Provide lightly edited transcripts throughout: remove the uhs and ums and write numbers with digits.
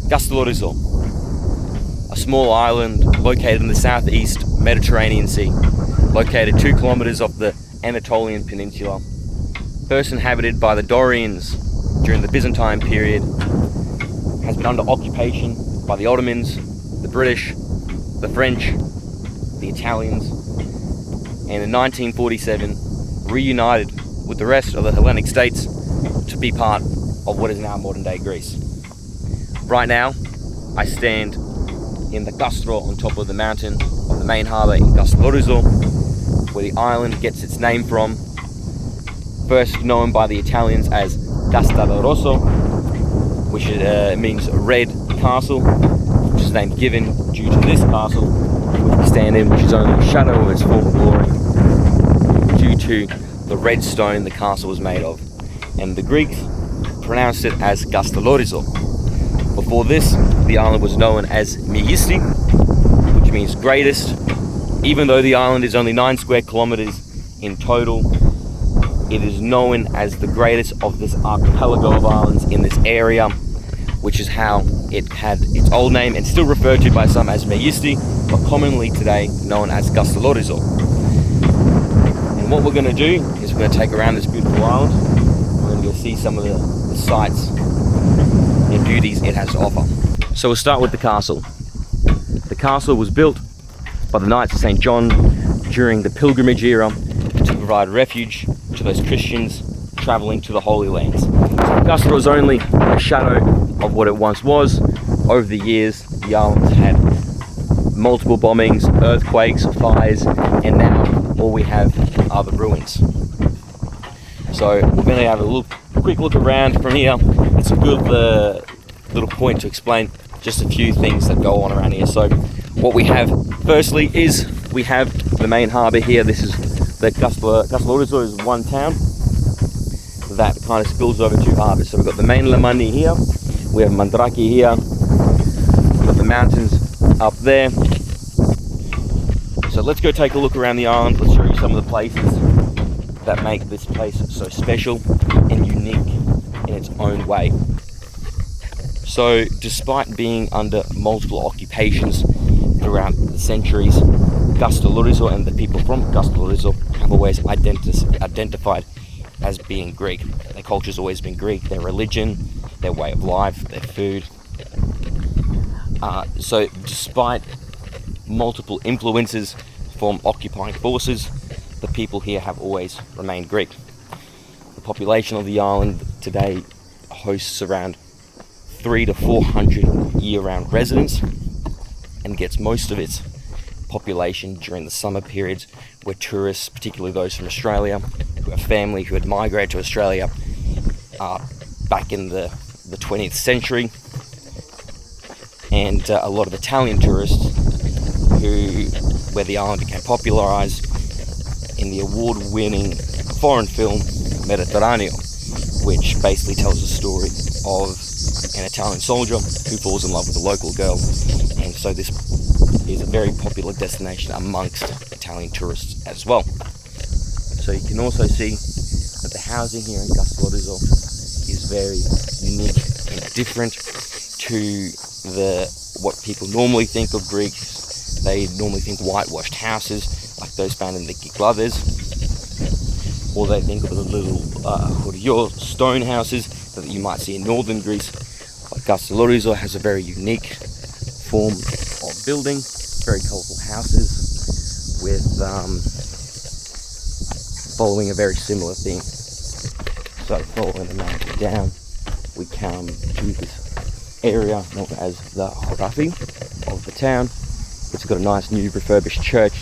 Kastellorizo, a small island located in the southeast Mediterranean Sea, located 2 kilometers off the Anatolian Peninsula. First inhabited by the Dorians during the Byzantine period, has been under occupation by the Ottomans, the British, the French, the Italians, and in 1947 reunited with the rest of the Hellenic states to be part of what is now modern day Greece. Right now, I stand in the castro on top of the mountain of the main harbour in Kastellorizo, where the island gets its name from, first known by the Italians as Castellorosso, which means red castle, which is named given due to this castle, which we stand in, which is only a shadow of its former glory, due to the red stone the castle was made of. And the Greeks pronounced it as Kastellorizo. Before this, the island was known as Megisti, which means greatest. Even though the island is only 9 square kilometers in total, it is known as the greatest of this archipelago of islands in this area, which is how it had its old name and still referred to by some as Megisti, but commonly today known as Kastellorizo. And what we're going to do is we're going to take around this beautiful island. We're going to go see some of the sights and beauties it has to offer. So we'll start with the castle. The castle was built by the Knights of St. John during the pilgrimage era to provide refuge to those Christians traveling to the Holy Lands. So the castle was only a shadow of what it once was. Over the years, the island had multiple bombings, earthquakes, fires, and now all we have are the ruins. So we're going to have a quick look around from here. It's a good little point to explain just a few things that go on around here. So what we have firstly is we have the main harbour here. This is the Kastellorizo is one town that kind of spills over 2 harbours. So we've got the main Lamani here, we have Mandraki here, we've got the mountains up there. So let's go take a look around the island. Let's show you some of the places that make this place so special and unique in its own way. So despite being under multiple occupations throughout the centuries, Kastellorizo and the people from Kastellorizo have always identified as being Greek. Their culture's always been Greek, their religion, their way of life, their food. So despite multiple influences from occupying forces, the people here have always remained Greek. The population of the island today hosts around 300 to 400 year-round residents and gets most of its population during the summer periods, where tourists, particularly those from Australia, who have family who had migrated to Australia back in the 20th century, and a lot of Italian tourists where the island became popularized in the award-winning foreign film Mediterraneo, which basically tells the story of an Italian soldier who falls in love with a local girl, and so this is a very popular destination amongst Italian tourists as well. So you can also see that the housing here in Kastellorizo is very unique and different to what people normally think of Greeks. They normally think whitewashed houses like those found in the Cyclades, or they think of the little Horior stone houses that you might see in northern Greece. But Kastellorizo has a very unique form of building, very colourful houses with following a very similar theme. So following the mountain down, we come to this area known as the Horafi of the town. It's got a nice new refurbished church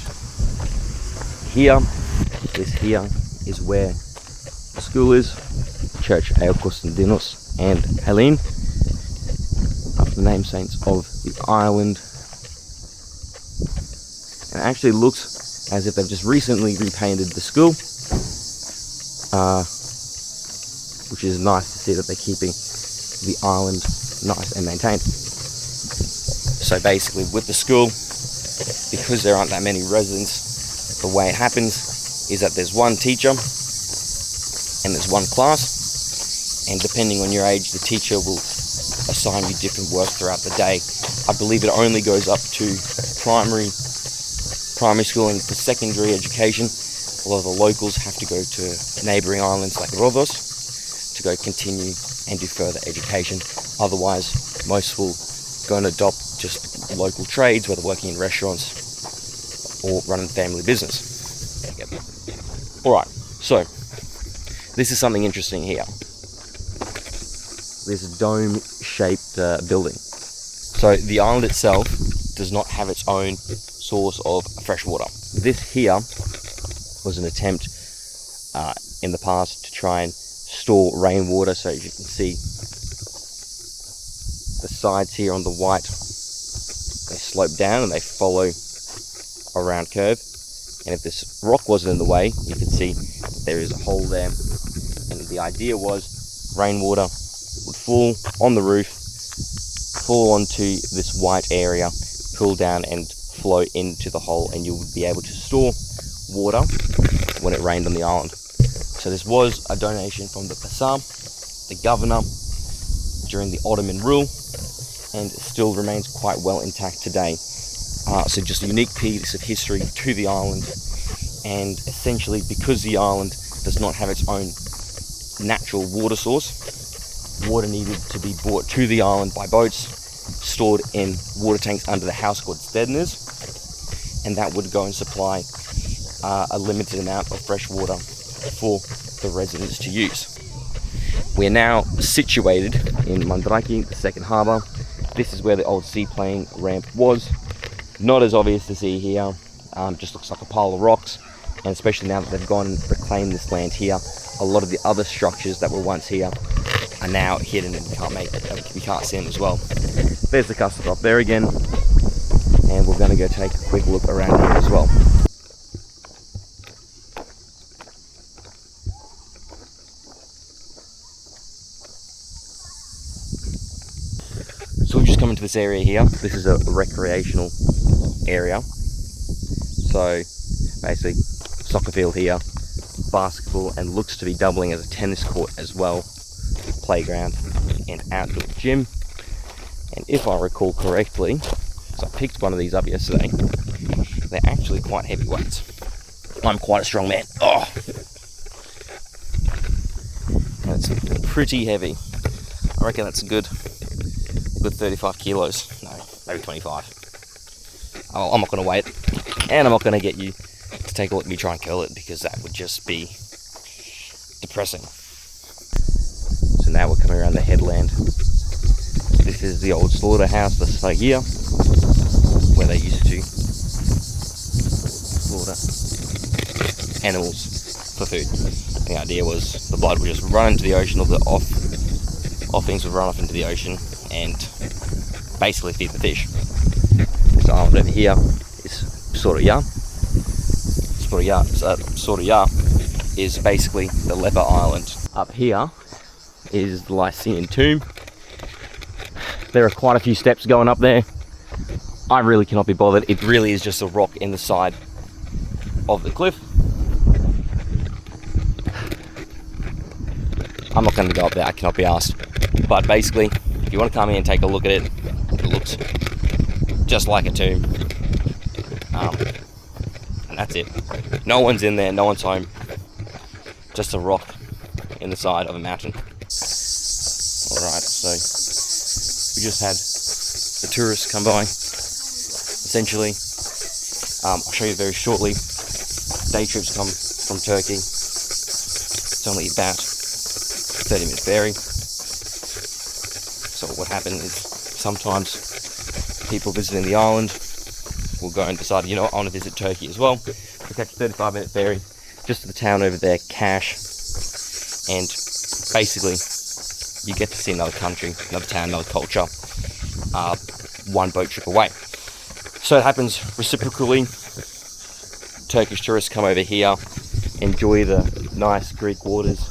here. This here is where the school is, Church Konstantinos and Helene, after the name saints of the island. And it actually looks as if they've just recently repainted the school, which is nice to see that they're keeping the island nice and maintained. So basically with the school, because there aren't that many residents, the way it happens is that there's one teacher and there's one class, and depending on your age, the teacher will assign you different work throughout the day. I believe it only goes up to primary school, and for secondary education, a lot of the locals have to go to neighbouring islands like Rhodos to go continue and do further education. Otherwise, most will go and adopt just local trades, whether working in restaurants or running family business. Alright, so this is something interesting here. This dome-shaped building. So the island itself does not have its own source of fresh water. This here was an attempt in the past to try and store rainwater. So as you can see, the sides here on the white, they slope down and they follow a round curve. And if this rock wasn't in the way, you can see there is a hole there. And the idea was rainwater would fall on the roof, fall onto this white area, cool down and flow into the hole, and you would be able to store water when it rained on the island. So this was a donation from the Pasar, the governor, during the Ottoman rule, and it still remains quite well intact today. So just a unique piece of history to the island, and essentially because the island does not have its own natural water source, water needed to be brought to the island by boats, stored in water tanks under the house called stedners, and that would go and supply a limited amount of fresh water for the residents to use. We are now situated in Mandraki, the second harbour. This is where the old seaplane ramp was. Not as obvious to see here, just looks like a pile of rocks, and especially now that they've gone and reclaimed this land here, a lot of the other structures that were once here are now hidden and we can't see them as well. There's the custard up there again, and we're going to go take a quick look around here as well. So we've just come into this area here. This is a recreational area. So basically soccer field here, basketball, and looks to be doubling as a tennis court as well, playground and outdoor gym. And if I recall correctly, so I picked one of these up yesterday, they're actually quite heavy weights. I'm quite a strong man. Oh, and it's pretty heavy. I reckon that's a good 35 kilos. No, maybe 25. I'm not going to weigh it, and I'm not going to get you to take a look at me try and curl it, because that would just be depressing. So now we're coming around the headland. This is the old slaughterhouse, the Sagia, where they used to slaughter animals for food. The idea was the blood would just run into the ocean, or the offings would run off into the ocean and basically feed the fish. This island over here is Soraya. Soraya is basically the leper island. Up here is the Lycian tomb. There are quite a few steps going up there. I really cannot be bothered. It really is just a rock in the side of the cliff. I'm not going to go up there, I cannot be asked. But basically, if you want to come here and take a look at it, it looks just like a tomb. And that's it. No one's in there, no one's home. Just a rock in the side of a mountain. Alright, so we just had the tourists come by, essentially. I'll show you very shortly. Day trips come from Turkey. It's only about 30-minute ferry. So what happens is sometimes people visiting the island will go and decide, you know what, I want to visit Turkey as well. We catch a 35-minute ferry just to the town over there, Kaş, and basically you get to see another country, another town, another culture, one boat trip away. So it happens reciprocally. Turkish tourists come over here, enjoy the nice Greek waters.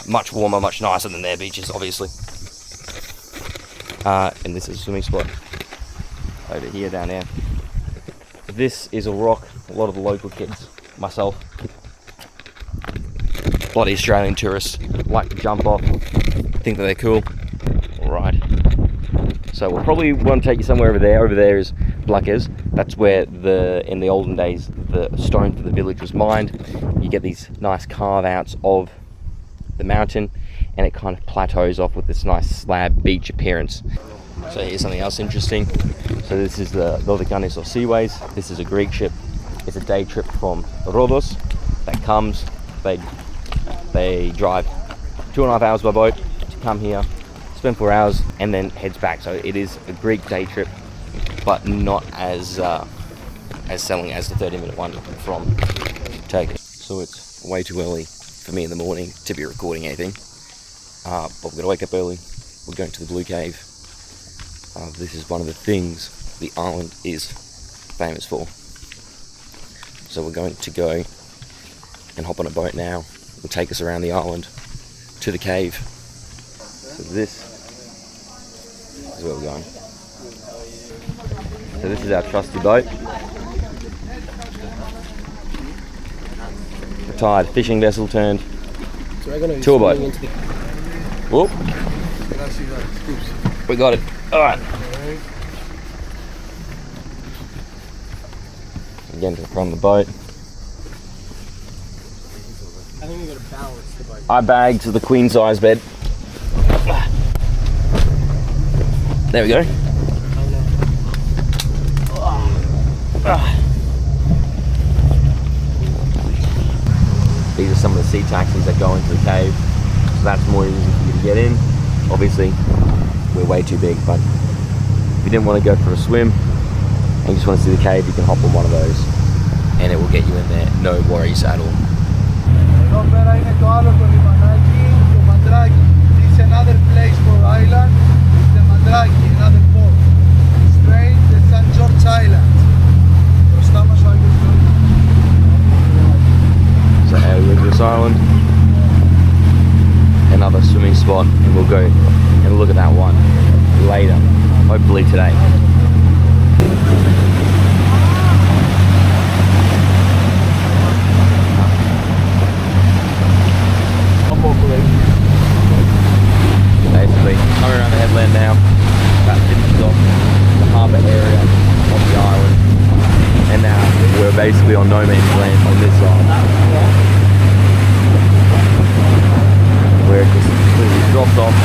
Much warmer, much nicer than their beaches, obviously. And this is a swimming spot over here, down there. This is a rock a lot of the local kids, myself, bloody Australian tourists like to jump off, think that they're cool. Alright, so we'll probably want to take you somewhere over there. Over there is Blackers. That's where in the olden days the stone for the village was mined. You get these nice carve outs of the mountain, and it kind of plateaus off with this nice slab beach appearance. So here's something else interesting. So this is the Dodekanes Seaways. This is a Greek ship. It's a day trip from Rhodos that comes. They drive 2.5 hours by boat to come here, spend 4 hours, and then heads back. So it is a Greek day trip, but not as selling as the 30-minute one from Turkey. So it's way too early for me in the morning to be recording anything. But we're going to wake up early. We're going to the Blue Cave. This is one of the things the island is famous for. So we're going to go and hop on a boat now. It'll take us around the island to the cave. So this is where we're going. So this is our trusty boat. Retired fishing vessel turned tour boat. Whoop. We got it. Alright. Again to the front of the boat. I think we gotta balance the boat. I bagged the queen size bed. There we go. These are some of the sea taxis that go into the cave, so that's more easy for you to get in. Obviously, we're way too big, but if you didn't want to go for a swim and you just want to see the cave, you can hop on one of those and it will get you in there, no worries at all. It's another place for island, the Mandraki, another port. Spain, the St. George Island. So Elizabeth Island, another swimming spot, and we'll go and look at that one later, hopefully today. Basically, coming around the headland now, that finishes off the harbour area of the island, and now we're basically on no man's land on this side, where it just completely drops off.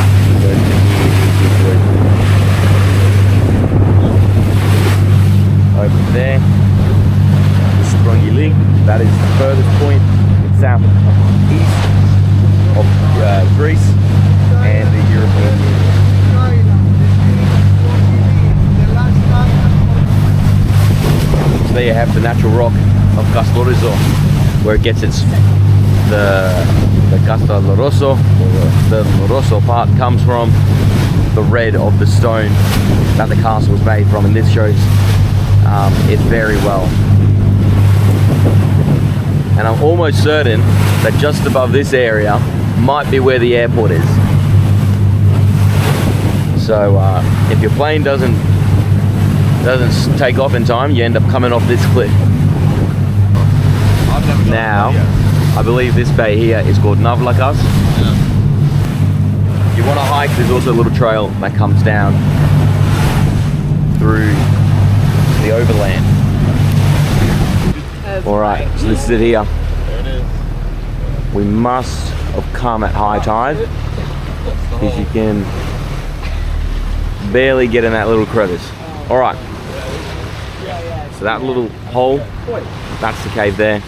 Over there, the Strongy Lake, that is the furthest point southeast of Greece and the European Union. So there you have the natural rock of Kastellorizo, where it gets its the Kastellorizo, or the Loroso part comes from the red of the stone that the castle was made from, and this shows it very well. And I'm almost certain that just above this area might be where the airport is. So if your plane doesn't take off in time, you end up coming off this cliff. Now, I believe this bay here is called Navlakas. If you want to hike, there's also a little trail that comes down through the overland. Alright, so this is it here. We must have come at high tide, because you can barely get in that little crevice. Alright, so that little hole, that's the cave there.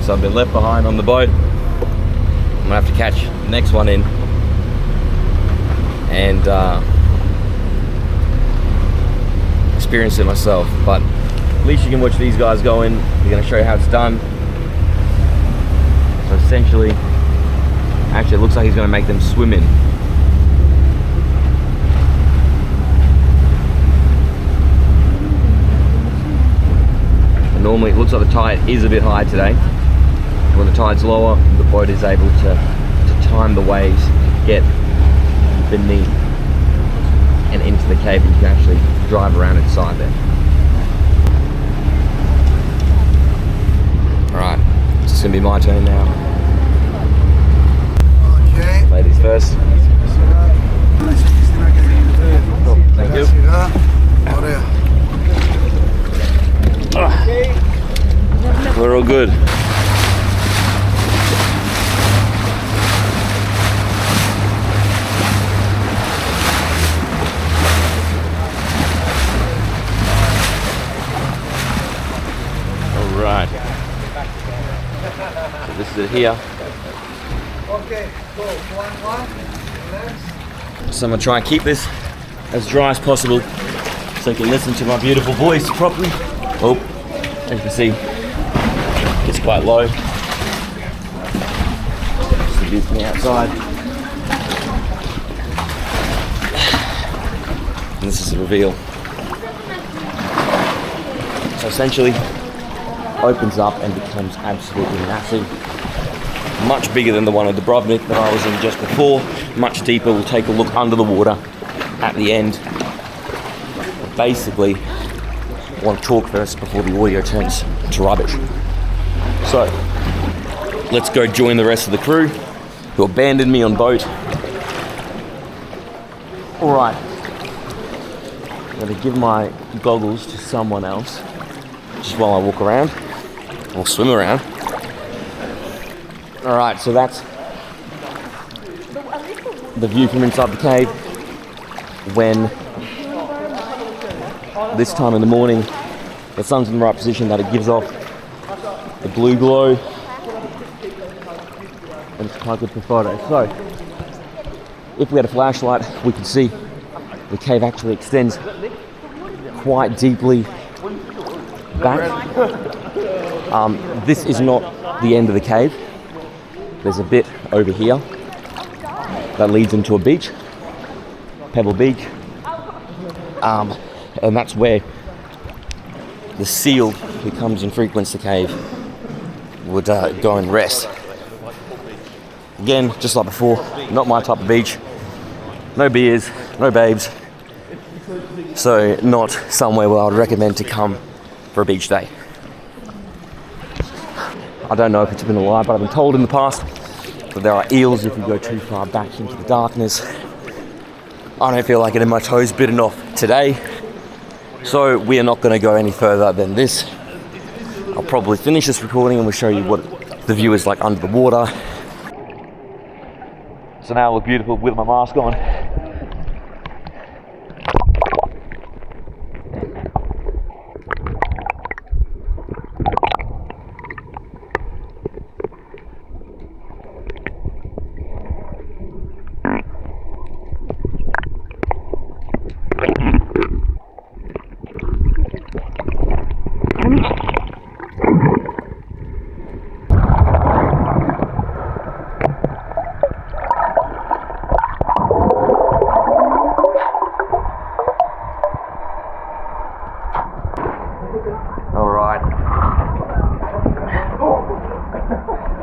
So I've been left behind on the boat. I'm gonna have to catch the next one in and experience it myself, but at least you can watch these guys go in. They're going to show you how it's done. So essentially, actually it looks like he's going to make them swim in. And normally it looks like the tide is a bit high today. When the tide's lower, the boat is able to time the waves, get beneath and into the cave, and you can actually drive around inside there. Alright, it's gonna be my turn now. Okay. Ladies first. Cool. Thank you. We're all good. Alright. So this is it here. Okay, go. 1-1. Next. So I'm gonna try and keep this as dry as possible so I can listen to my beautiful voice properly. Oh, as you can see, it's quite low. Just the view from the outside. And this is the reveal. So essentially, opens up and becomes absolutely massive. Much bigger than the one at Dubrovnik that I was in just before. Much deeper. We'll take a look under the water at the end. But basically, I want to talk first before the audio turns to rubbish. So, let's go join the rest of the crew who abandoned me on boat. Alright. I'm going to give my goggles to someone else just while I walk around or swim around. Alright, so that's the view from inside the cave when this time in the morning the sun's in the right position that it gives off the blue glow and it's quite good for photos. So if we had a flashlight we could see the cave actually extends quite deeply back. This is not the end of the cave. There's a bit over here that leads into a beach, Pebble Beach, and that's where the seal who comes and frequents the cave would go and rest. Again, just like before, not my type of beach. No beers, no babes, so not somewhere where I would recommend to come for a beach day. I don't know if it's been a lie, but I've been told in the past that there are eels if you go too far back into the darkness. I don't feel like getting my toes bitten off today, so we are not going to go any further than this. I'll probably finish this recording and we'll show you what the view is like under the water. So now I look beautiful with my mask on. Alright.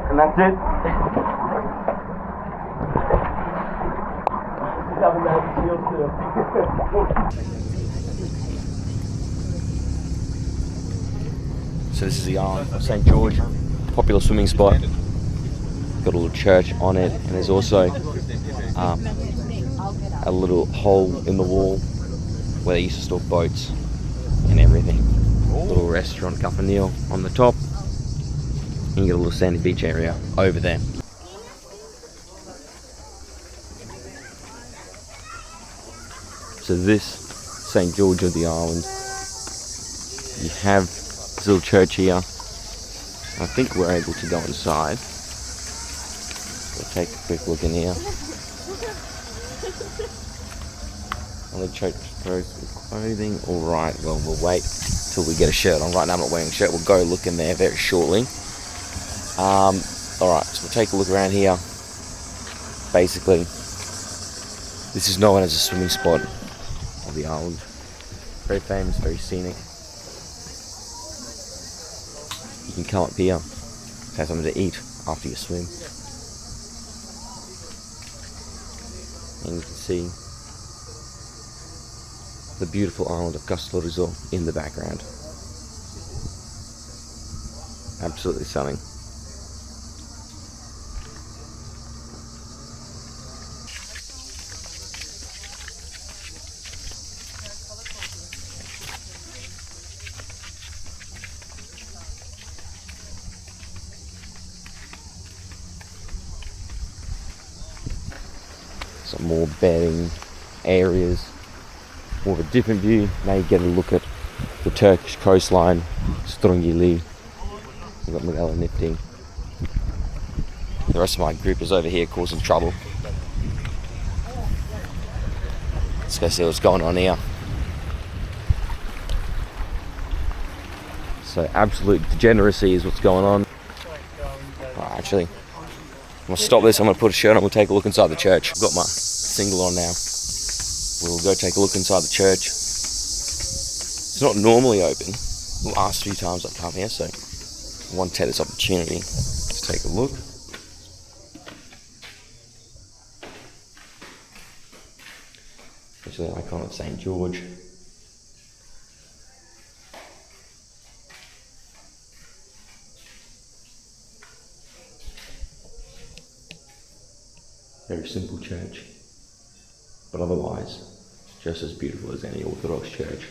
And that's it. So this is the Island of St. George, popular swimming spot. Got a little church on it, and there's also a little hole in the wall where they used to store boats and everything. Little restaurant, Cafanil on the top, and you get a little sandy beach area over there. So this St. George of the Island, you have this little church here. I think we're able to go inside. We'll take a quick look in here. Only church clothes with clothing. Alright, well we'll wait till we get a shirt on. Right now I'm not wearing a shirt. We'll go look in there very shortly. Alright, so we'll take a look around here. Basically, this is known as a swimming spot of the island. Very famous, very scenic. You can come up here, have something to eat after you swim. And you can see the beautiful island of Kastellorizo in the background. Absolutely stunning. Some more bedding areas, more of a different view. Now you get a look at the Turkish coastline, Strungili. We've got Magala Nifty. The rest of my group is over here causing trouble. Let's go see what's going on here. So absolute degeneracy is what's going on. Actually, I'm going to stop this, I'm going to put a shirt on, we'll take a look inside the church. I've got my single on now. We'll go take a look inside the church. It's not normally open. The last few times I've come here, so I want to take this opportunity to take a look. Especially the icon of St. George. Very simple church, but otherwise just as beautiful as any Orthodox church.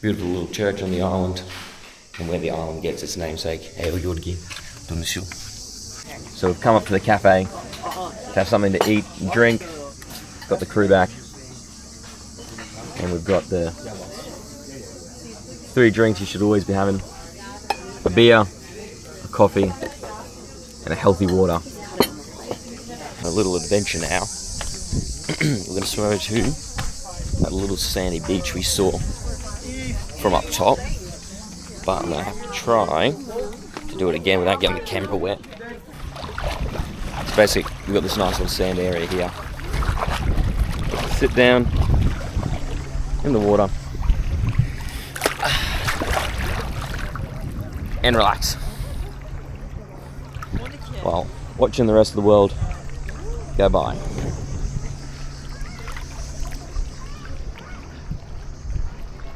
Beautiful little church on the island, and where the island gets its namesake, So we've come up to the cafe to have something to eat and drink. Got the crew back, and we've got the 3 drinks you should always be having. A beer, a coffee, and a healthy water. A little adventure now. We're going to swim over to that little sandy beach we saw from up top. But I'm going to have to try to do it again without getting the camera wet. So basically, we've got this nice little sand area here. Sit down in the water and relax while watching the rest of the world go by.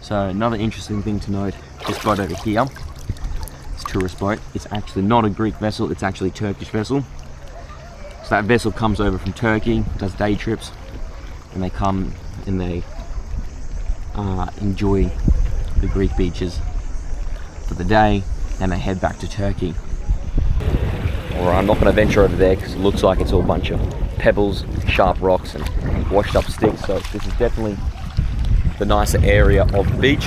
So another interesting thing to note, this boat over here, this tourist boat, it's actually not a Greek vessel, it's actually a Turkish vessel. So that vessel comes over from Turkey, does day trips, and they come and they enjoy the Greek beaches for the day, and they head back to Turkey. Alright, I'm not going to venture over there because it looks like it's all a bunch of pebbles, sharp rocks and washed up sticks, so this is definitely the nicer area of the beach.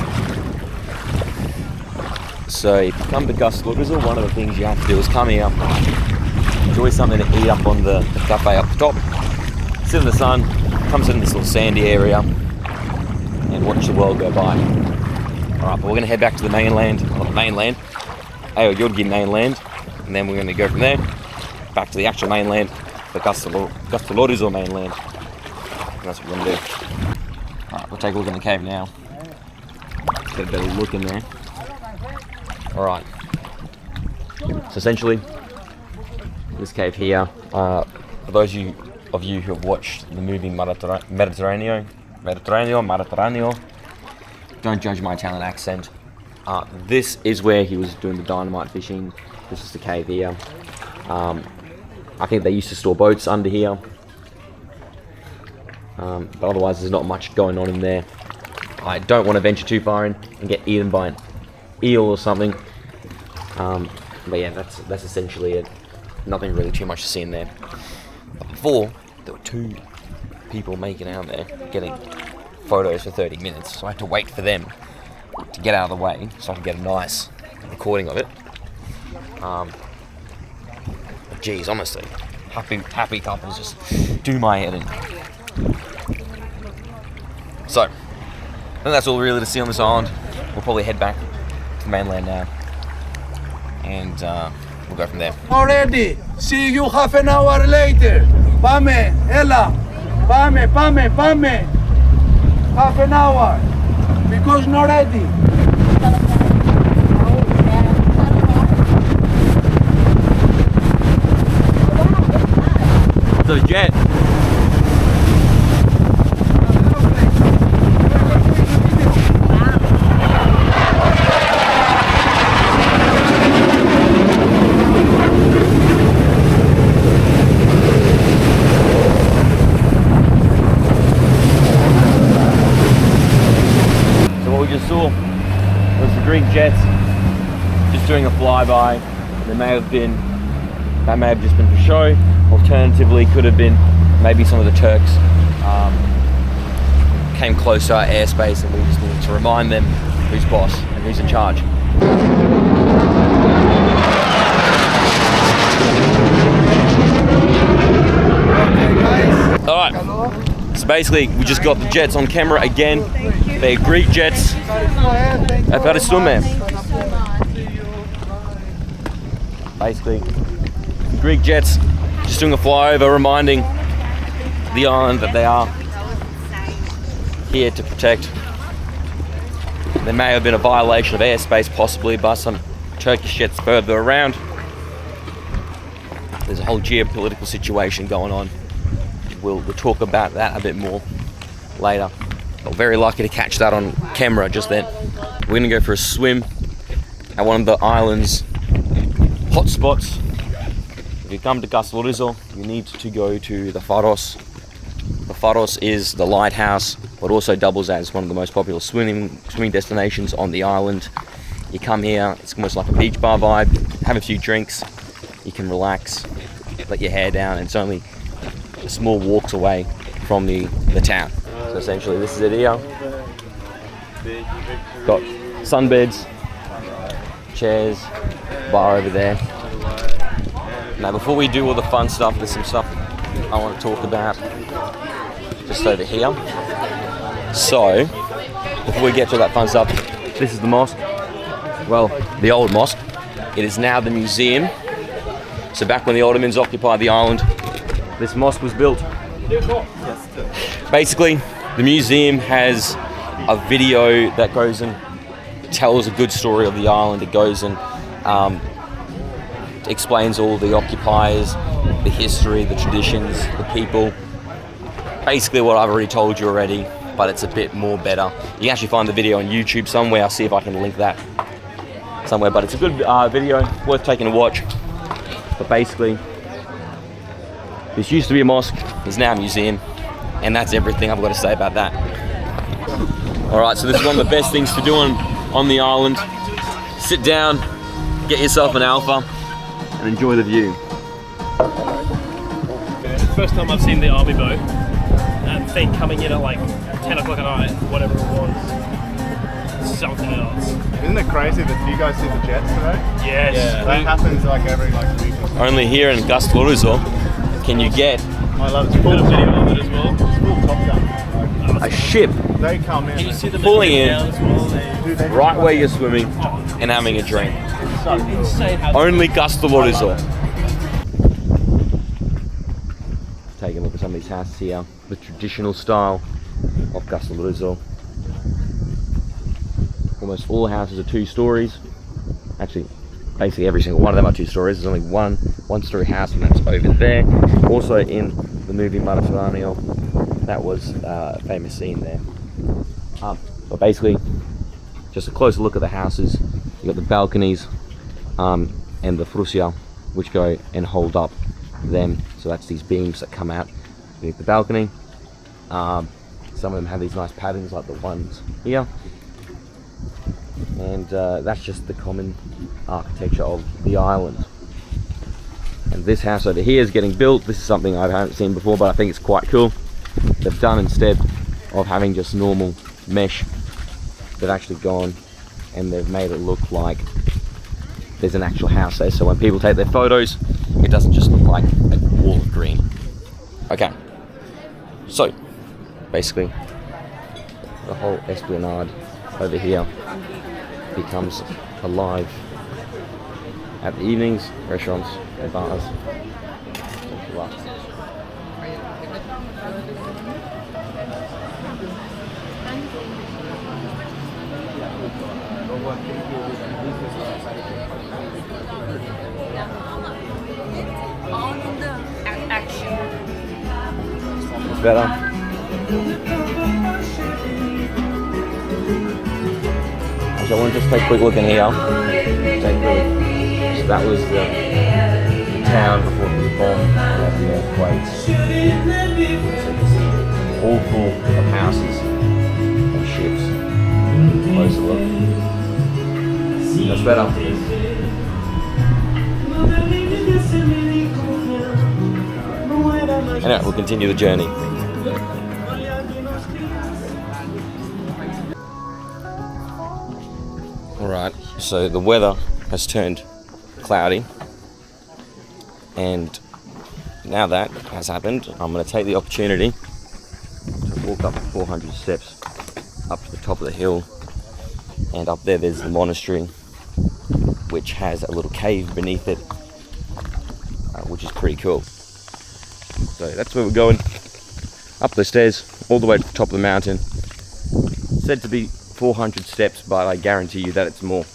So if you come to Kastellorizo, one of the things you have to do is come here, enjoy something to eat up on the cafe up the top, sit in the sun, come sit in this little sandy area and watch the world go by. Alright, but we're going to head back to the mainland, Yorgi mainland, and then we're going to go from there back to the actual mainland, the Kastellorizo mainland, and that's what we're going to do. Alright, we'll take a look in the cave now. Get a better look in there. Alright, so essentially this cave here, for those of you who have watched the movie Mediterraneo, don't judge my Italian accent. This is where he was doing the dynamite fishing. This is the cave here. I think they used to store boats under here. But otherwise there's not much going on in there. I don't want to venture too far in and get eaten by an eel or something. But yeah, that's essentially it. Nothing really too much to see in there. But before, there were 2 people making out there getting photos for 30 minutes, so I had to wait for them to get out of the way so I could get a nice recording of it. Geez, honestly, happy couples just do my head in. So, I think that's all really to see on this island. We'll probably head back to the mainland now, and we'll go from there. Already, see you half an hour later. Πάμε, έλα. Πάμε. Half an hour, because not ready. the jet. So what we just saw was the Greek jets just doing a flyby. That may have just been for show. Alternatively, could have been maybe some of the Turks came close to our airspace and we just needed to remind them who's boss and who's in charge. Alright, so basically we just got the jets on camera again. They're Greek jets. Basically, Greek jets just doing a flyover, reminding the island that they are here to protect. There may have been a violation of airspace, possibly by some Turkish jets further around. There's a whole geopolitical situation going on. We'll talk about that a bit more later. But very lucky to catch that on camera just then. We're gonna go for a swim at one of the island's hotspots. If you come to Kastellorizo, you need to go to the Faros. The Faros is the lighthouse, but also doubles as one of the most popular swimming destinations on the island. You come here, it's almost like a beach bar vibe. Have a few drinks, you can relax, let your hair down, and it's only a small walks away from the town. So essentially, this is it here. Got sunbeds, chairs, bar over there. Now before we do all the fun stuff, there's some stuff I want to talk about just over here. So before we get to that fun stuff, this is the mosque. Well, the old mosque. It is now the museum. So back when the Ottomans occupied the island, this mosque was built. Basically, the museum has a video that goes and tells a good story of the island. It goes and explains all the occupiers, the history, the traditions, the people. Basically what I've already told you already, but it's a bit more better. You can actually find the video on YouTube somewhere. I'll see if I can link that somewhere, but it's a good video, worth taking a watch. But basically, this used to be a mosque, it's now a museum, and that's everything I've got to say about that. Alright, so this is one of the best things to do on the island. Sit down, get yourself an alpha, and enjoy the view. First time I've seen the army boat, and thing coming in at like 10 o'clock at night, whatever it was. Something else. Isn't it crazy that you guys see the jets today? Yes. Yeah, that happens like every week or so. Only here in Kastellorizo can you get I love it. Put a video of it as well. It's full Top Gun. a ship They come in. Can you see the pulling in down as well? right where you're swimming and having a drink. Insane how Only Kastellorizo. Taking a look at some of these houses here, the traditional style of Kastellorizo. Almost all houses are 2 stories. Actually, basically every single one of them are 2 stories. There's only one-story house, and that's over there. Also in the movie Mediterranean, that was a famous scene there. But basically, just a closer look at the houses. You got the balconies and the frusia, which go and hold up them. So that's these beams that come out beneath the balcony. Some of them have these nice patterns like the ones here. And that's just the common architecture of the island. And this house over here is getting built. This is something I haven't seen before, but I think it's quite cool. They've done, instead of having just normal mesh, they've actually gone and they've made it look like there's an actual house there. So when people take their photos, it doesn't just look like a wall of green. Okay, so basically the whole esplanade over here becomes alive at the evenings, restaurants and bars. Action. better. Actually, I want to just take a quick look in here. So that was the town before it was bombed after the earthquakes. So you can see all full of houses and ships. Closer look. That's better. Anyway, we'll continue the journey. Alright, so the weather has turned cloudy, and now that has happened, I'm going to take the opportunity to walk up 400 steps up to the top of the hill, and up there there's the monastery, which has a little cave beneath it, which is pretty cool. So that's where we're going, up the stairs, all the way to the top of the mountain. Said to be 400 steps, but I guarantee you that it's more.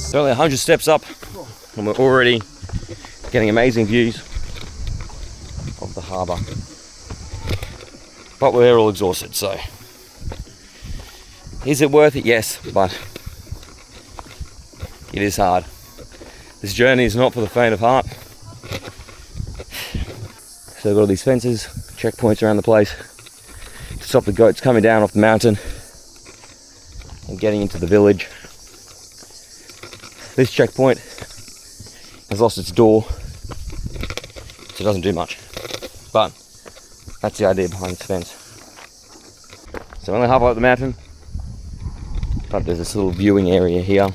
It's only 100 steps up, and we're already getting amazing views of the harbour. But we're all exhausted, so is it worth it? Yes, but it is hard. This journey is not for the faint of heart. So we've got all these fences, checkpoints around the place to stop the goats coming down off the mountain and getting into the village. This checkpoint has lost its door, so it doesn't do much. But that's the idea behind this fence. So we're only halfway up the mountain, but there's this little viewing area here.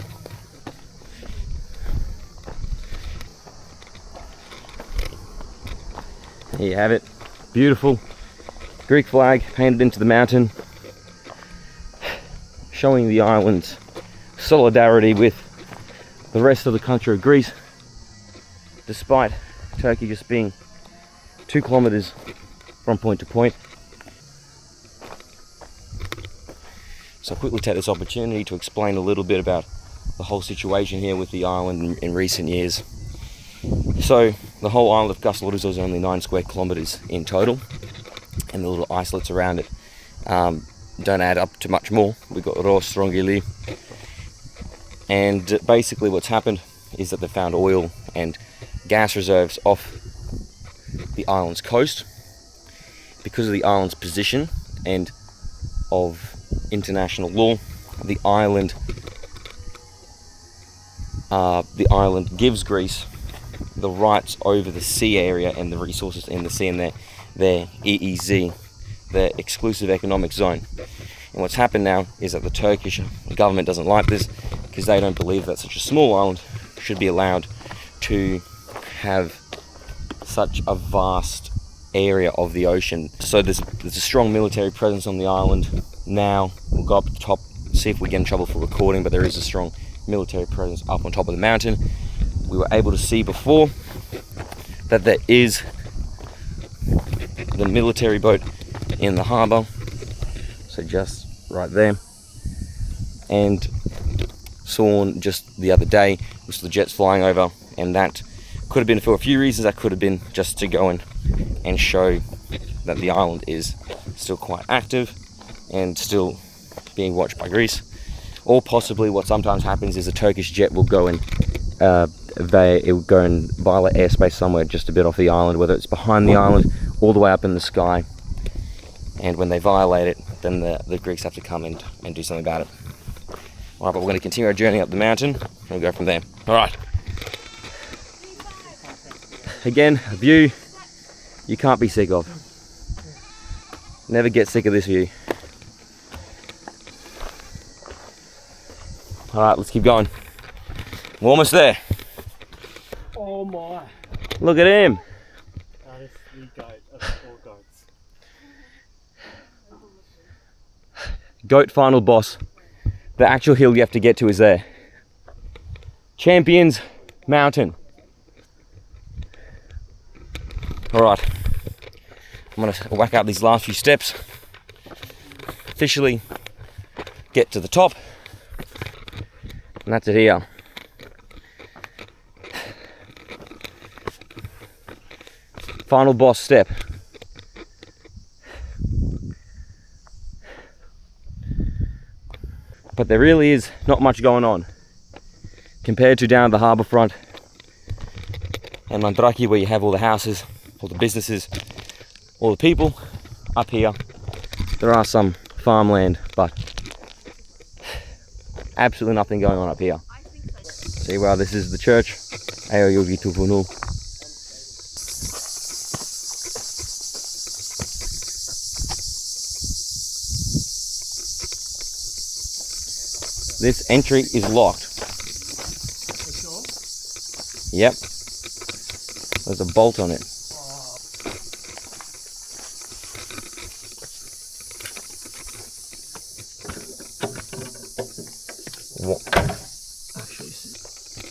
There you have it. Beautiful Greek flag painted into the mountain, showing the island's solidarity with the rest of the country of Greece, despite Turkey just being 2 kilometers from point to point. So I'll quickly take this opportunity to explain a little bit about the whole situation here with the island in recent years. So the whole island of Kastellorizo is only 9 square kilometers in total, and the little islets around it don't add up to much more. We've got Ros, Strongili, and basically what's happened is that they found oil and gas reserves off the island's coast. Because of the island's position and of international law, the island gives Greece the rights over the sea area and the resources in the sea, and their EEZ, their exclusive economic zone. And what's happened now is that the Turkish government doesn't like this, because they don't believe that such a small island should be allowed to have such a vast area of the ocean. So there's a strong military presence on the island now. We'll go up to the top, see if we get in trouble for recording, but there is a strong military presence up on top of the mountain. We were able to see before that there is the military boat in the harbour, so just right there, and saw just the other day was the jets flying over, and that could have been for a few reasons. That could have been just to go in and show that the island is still quite active and still being watched by Greece, or possibly what sometimes happens is a Turkish jet will go and it will go and violate airspace somewhere just a bit off the island, whether it's behind the island all the way up in the sky, and when they violate it, then the Greeks have to come and do something about it. Alright, but we're going to continue our journey up the mountain and we'll go from there. Alright. Again, a view you can't be sick of. Never get sick of this view. Alright, let's keep going. We're almost there. Oh my. Look at him. That is the goat of all goats. Goat final boss. The actual hill you have to get to is there. Champions Mountain. Alright. I'm going to whack out these last few steps. Officially get to the top. And that's it here. Final boss step. But there really is not much going on compared to down at the harbour front and Mandraki, where you have all the houses, all the businesses, all the people. Up here there are some farmland, but absolutely nothing going on up here. See, well, this is the church. Ayo Yogi Tufunu. This entry is locked. Yep. There's a bolt on it.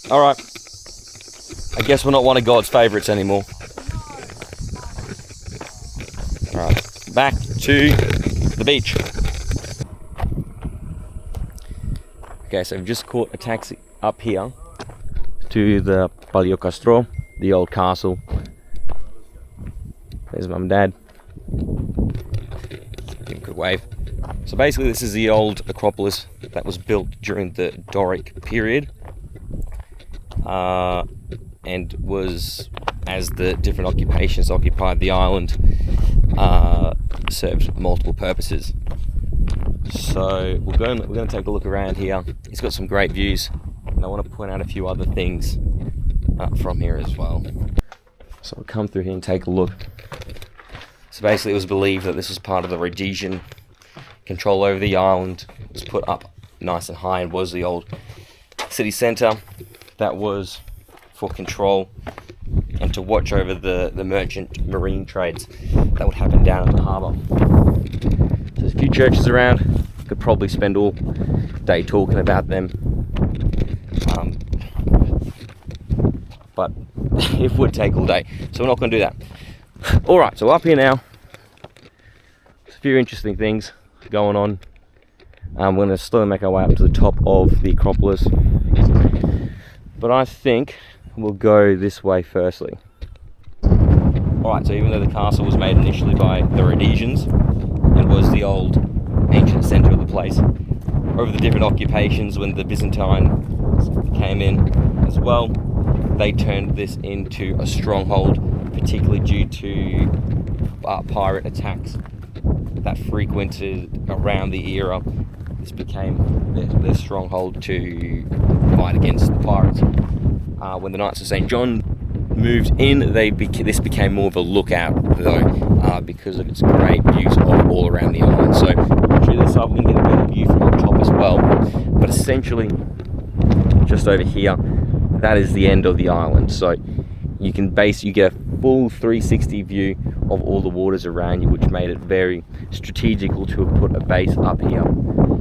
Alright. I guess we're not one of God's favourites anymore. Alright. Back to the beach. Okay, so we've just caught a taxi up here to the Palio Castro, the old castle. There's Mum and Dad. Give a good wave. So basically this is the old Acropolis that was built during the Doric period. And was, as the different occupations occupied the island, served multiple purposes. So we're going to take a look around here. It's got some great views, and I want to point out a few other things from here as well. So we'll come through here and take a look. So basically it was believed that this was part of the Rhodesian control over the island. It was put up nice and high and was the old city centre that was for control and to watch over the merchant marine trades that would happen down at the harbour. So there's a few churches around. Could probably spend all day talking about them, but it would take all day, so we're not going to do that. Alright, so up here now, there's a few interesting things going on. We're going to slowly make our way up to the top of the Acropolis, but I think we'll go this way firstly. Alright, so even though the castle was made initially by the Rhodesians and was the old ancient centre of the place, over the different occupations, when the Byzantine came in as well, they turned this into a stronghold, particularly due to pirate attacks that frequented around the era. This became their stronghold to fight against the pirates. When the Knights of St. John moved in, this became more of a lookout, though, because of its great views of all around the island. So through this side, we're going to get a better view from up top as well. But essentially, just over here, that is the end of the island. So you get a full 360 view of all the waters around you, which made it very strategical to have put a base up here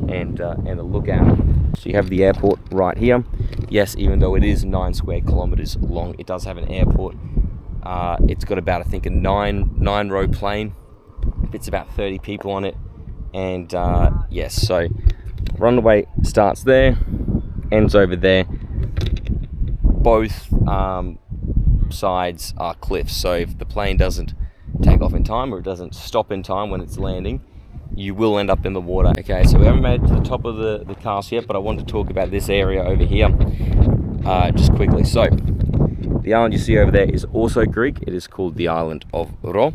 and a lookout. So you have the airport right here. Yes, even though it is 9 square kilometers long, it does have an airport. It's got about, I think, a nine row plane. Fits about 30 people on it. And yes, so runway starts there, ends over there. Both sides are cliffs, so if the plane doesn't take off in time, or it doesn't stop in time when it's landing, you will end up in the water. Okay, so we haven't made it to the top of the castle yet, but I want to talk about this area over here just quickly. So the island you see over there is also Greek. It is called the island of Ro,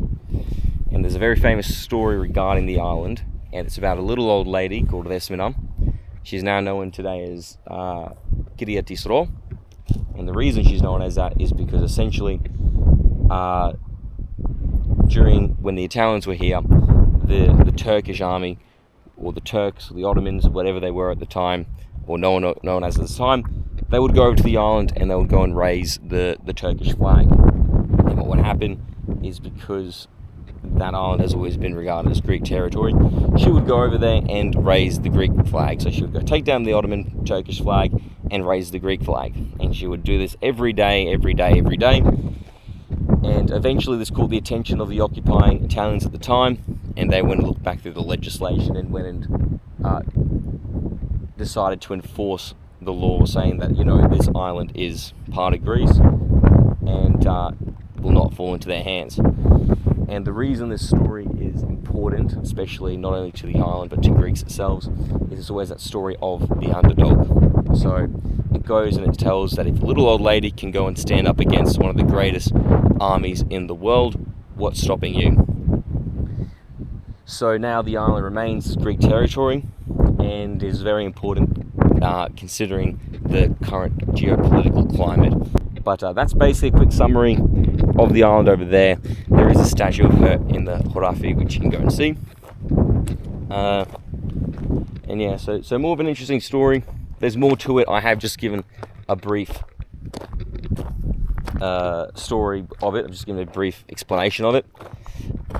and there's a very famous story regarding the island, and it's about a little old lady called Desmina. She's now known today as Kyria tis Ro, and the reason she's known as that is because essentially during when the Italians were here, the Turkish army, or the Turks, or the Ottomans, whatever they were at the time, or known as at the time, they would go over to the island and they would go and raise the Turkish flag. And what would happen is, because that island has always been regarded as Greek territory, she would go over there and raise the Greek flag. So she would go take down the Ottoman Turkish flag and raise the Greek flag. And she would do this every day. And eventually this caught the attention of the occupying Italians at the time, and they went and looked back through the legislation and went and decided to enforce the law saying that, you know, this island is part of Greece and will not fall into their hands. And the reason this story is important, especially not only to the island but to Greeks themselves, is it's always that story of the underdog. So it goes and it tells that if a little old lady can go and stand up against one of the greatest armies in the world, what's stopping you? So now the island remains Greek territory and is very important considering the current geopolitical climate. But that's basically a quick summary of the island over there. There is a statue of her in the Horafi, which you can go and see. And yeah, so more of an interesting story. There's more to it. I have just given a brief story of it. I've just given a brief explanation of it.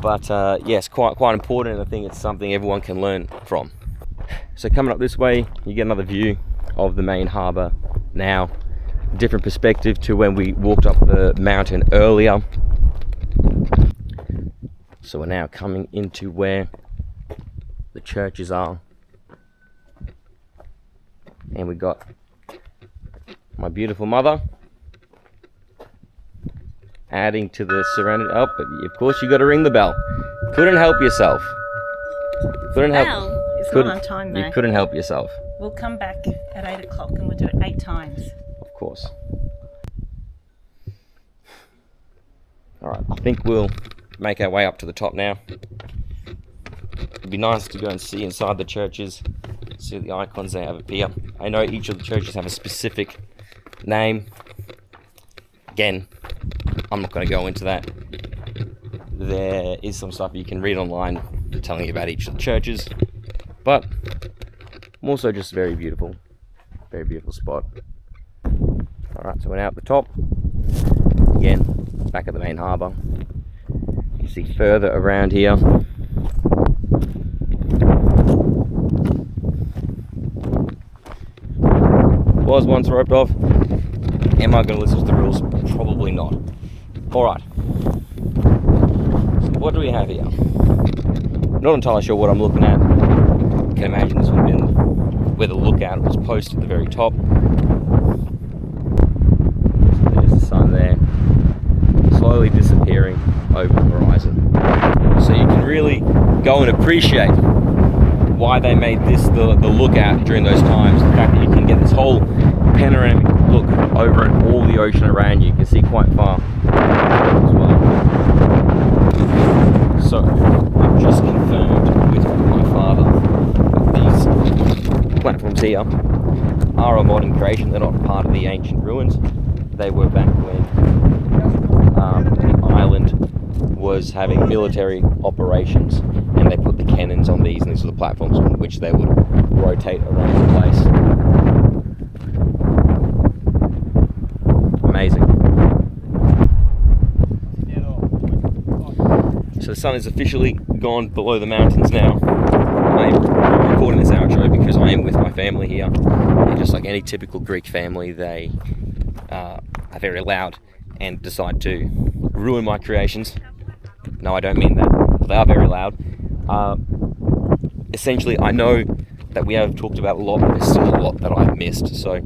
But yes, quite important, and I think it's something everyone can learn from. So coming up this way, you get another view of the main harbour now. Different perspective to when we walked up the mountain earlier. So we're now coming into where the churches are. And we got my beautiful mother adding to the surrounding. Oh, but of course you got to ring the bell. Couldn't help yourself. Couldn't help. Bell is not on time though. You couldn't help yourself. We'll come back at 8 o'clock and we'll do it 8 times. Of course. All right, I think we'll make our way up to the top now. It'd be nice to go and see inside the churches, see the icons they have up here. I know each of the churches have a specific name. Again, I'm not going to go into that. There is some stuff you can read online telling you about each of the churches, but also just very beautiful spot. Alright, so we're now at the top. Again, back at the main harbour. You see further around here. Was once roped off. Am I going to listen to the rules? Probably not. Alright. So what do we have here? Not entirely sure what I'm looking at. I can imagine this would have been where the lookout was posted at the very top. So there's the sun there, slowly disappearing over the horizon. So you can really go and appreciate why they made this the lookout during those times. The fact that you can get this whole panoramic look over at all the ocean around you. You can see quite far as well. So I've just confirmed with my father these platforms here are a modern creation. They're not part of the ancient ruins. They were back when the island was having military operations, and they put the cannons on these, and these were the platforms on which they would rotate around the place. Amazing. So the sun is officially gone below the mountains now. I'm recording this outro because I am with my family here, and just like any typical Greek family, they are very loud and decide to ruin my creations. No, I don't mean that. They are very loud. Essentially, I know that we have talked about a lot, but there's still a lot that I've missed. So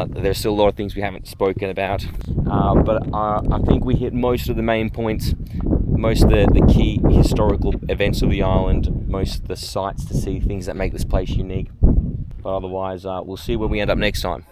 there's still a lot of things we haven't spoken about. But I think we hit most of the main points, most of the key historical events of the island, most of the sights to see, things that make this place unique. But otherwise, we'll see where we end up next time.